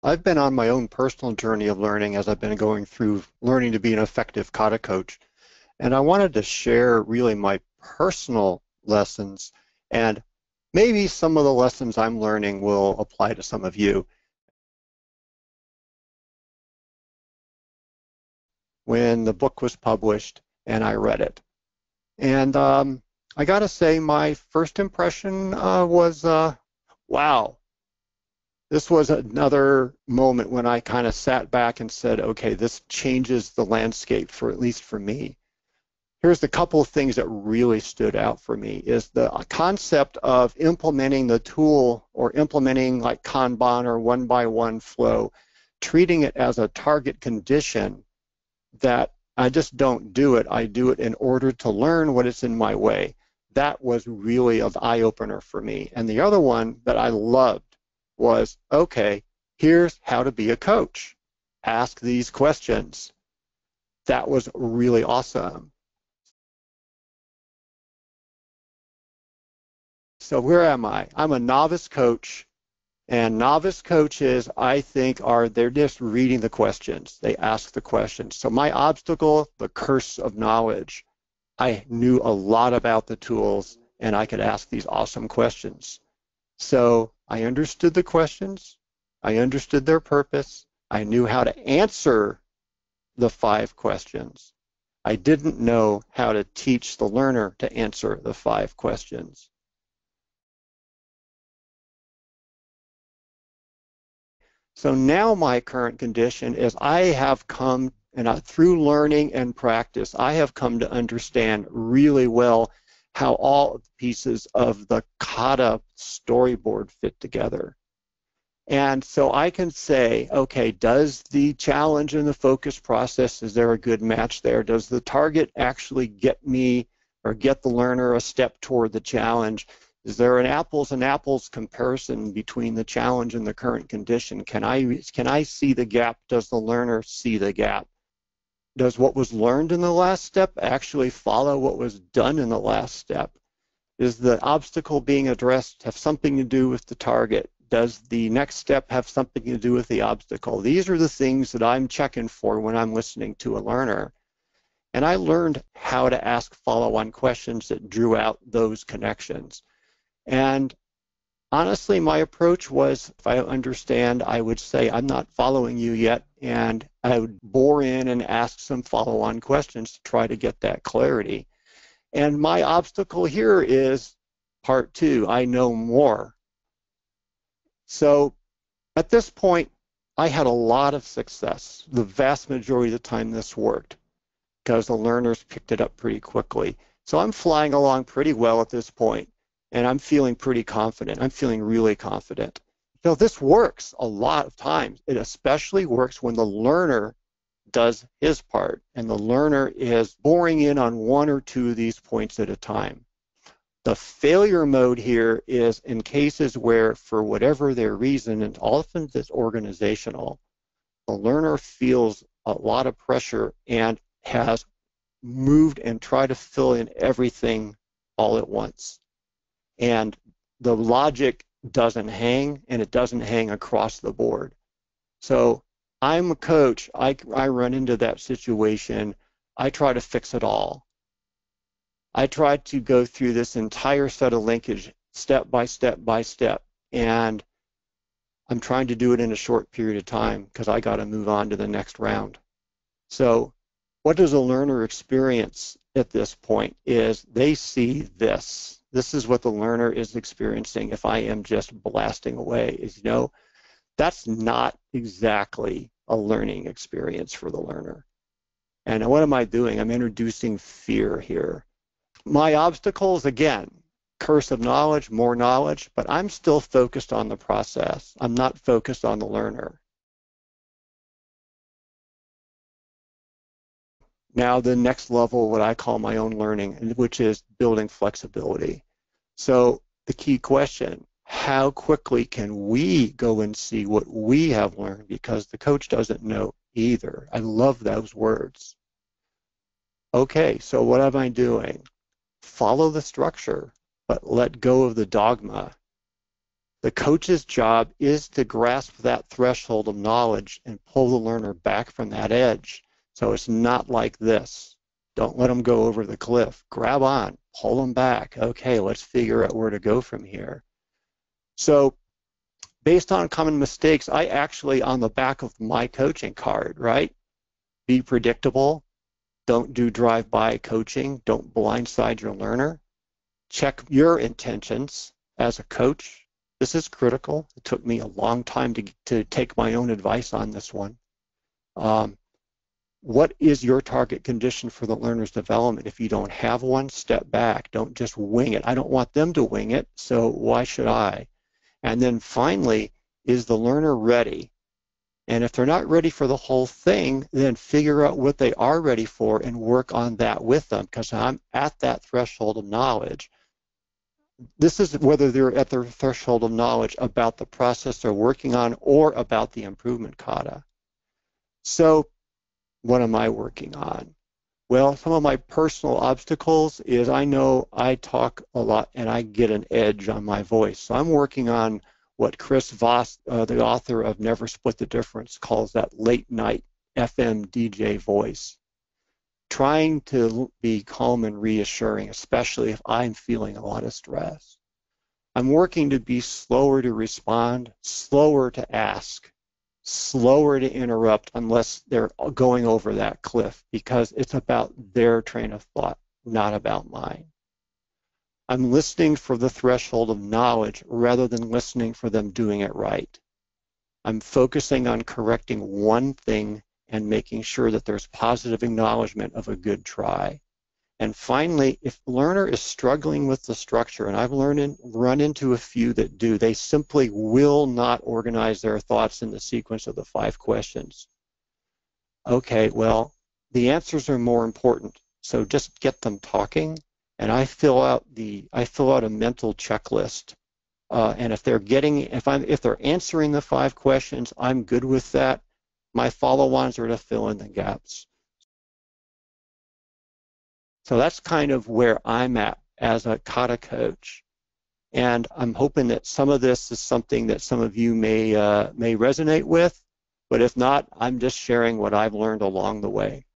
I've been on my own personal journey of learning as I've been going through learning to be an effective kata coach. And I wanted to share really my personal lessons, and maybe some of the lessons I'm learning will apply to some of you. When the book was published and I read it. And I got to say, my first impression was, wow, this was another moment when I kind of sat back and said, okay, this changes the landscape for at least for me. Here's the couple of things that really stood out for me is the concept of implementing the tool or implementing like Kanban or one by one flow, treating it as a target condition that I just don't do it. I do it in order to learn what is in my way. That was really an eye-opener for me. And the other one that I loved was, okay, here's how to be a coach. Ask these questions. That was really awesome. So where am I? I'm a novice coach, and novice coaches, I think, they're just reading the questions. They ask the questions. So my obstacle, the curse of knowledge. I knew a lot about the tools, and I could ask these awesome questions. So I understood the questions. I understood their purpose. I knew how to answer the 5 questions. I didn't know how to teach the learner to answer the 5 questions. So now my current condition is I have come, and through learning and practice, I have come to understand really well how all of the pieces of the kata storyboard fit together. And so I can say, okay, does the challenge and the focus process, is there a good match there? Does the target actually get me or get the learner a step toward the challenge? Is there an apples and apples comparison between the challenge and the current condition? Can I see the gap? Does the learner see the gap? Does what was learned in the last step actually follow what was done in the last step? Is the obstacle being addressed have something to do with the target? Does the next step have something to do with the obstacle? These are the things that I'm checking for when I'm listening to a learner. And I learned how to ask follow-on questions that drew out those connections. And honestly, my approach was, if I understand, I would say, I'm not following you yet, and I would bore in and ask some follow-on questions to try to get that clarity. And my obstacle here is part 2, I know more. So at this point, I had a lot of success. The vast majority of the time this worked because the learners picked it up pretty quickly. So I'm flying along pretty well at this point, and I'm feeling pretty confident. I'm feeling really confident. So this works a lot of times. It especially works when the learner does his part, and the learner is boring in on 1 or 2 of these points at a time. The failure mode here is in cases where, for whatever their reason, and often it's organizational, the learner feels a lot of pressure and has moved and tried to fill in everything all at once. And the logic doesn't hang, and it doesn't hang across the board. So I'm a coach. I run into that situation. I try to fix it all. I try to go through this entire set of linkage step by step by step, and I'm trying to do it in a short period of time because I got to move on to the next round. So what does a learner experience at this point is they see this. This is what the learner is experiencing if I am just blasting away. Is, you know, that's not exactly a learning experience for the learner. And what am I doing? I'm introducing fear here. My obstacles, again, curse of knowledge, more knowledge, but I'm still focused on the process. I'm not focused on the learner. Now the next level, what I call my own learning, which is building flexibility. So the key question, how quickly can we go and see what we have learned, because the coach doesn't know either. I love those words. Okay, so what am I doing? Follow the structure, but let go of the dogma. The coach's job is to grasp that threshold of knowledge and pull the learner back from that edge. So it's not like this. Don't let them go over the cliff. Grab on, pull them back. Okay, let's figure out where to go from here. So based on common mistakes, I actually, on the back of my coaching card, right? Be predictable. Don't do drive-by coaching. Don't blindside your learner. Check your intentions as a coach. This is critical. It took me a long time to take my own advice on this one. What is your target condition for the learner's development? If you don't have one, step back. Don't just wing it. I don't want them to wing it, so why should I? And then finally, is the learner ready? And if they're not ready for the whole thing, then figure out what they are ready for and work on that with them, because I'm at that threshold of knowledge. This is whether they're at their threshold of knowledge about the process they're working on or about the improvement kata. So what am I working on? Well, some of my personal obstacles is I know I talk a lot and I get an edge on my voice. So I'm working on what Chris Voss, the author of Never Split the Difference, calls that late night FM DJ voice. Trying to be calm and reassuring, especially if I'm feeling a lot of stress. I'm working to be slower to respond, slower to ask, slower to interrupt unless they're going over that cliff, because it's about their train of thought, not about mine. I'm listening for the threshold of knowledge rather than listening for them doing it right. I'm focusing on correcting one thing and making sure that there's positive acknowledgement of a good try. And finally, if the learner is struggling with the structure, and I've run into a few that do, they simply will not organize their thoughts in the sequence of the 5 questions. Okay, well, the answers are more important, so just get them talking, and I fill out a mental checklist. And if they're answering the 5 questions, I'm good with that. My follow-ons are to fill in the gaps. So that's kind of where I'm at as a kata coach. And I'm hoping that some of this is something that some of you may resonate with, but if not, I'm just sharing what I've learned along the way.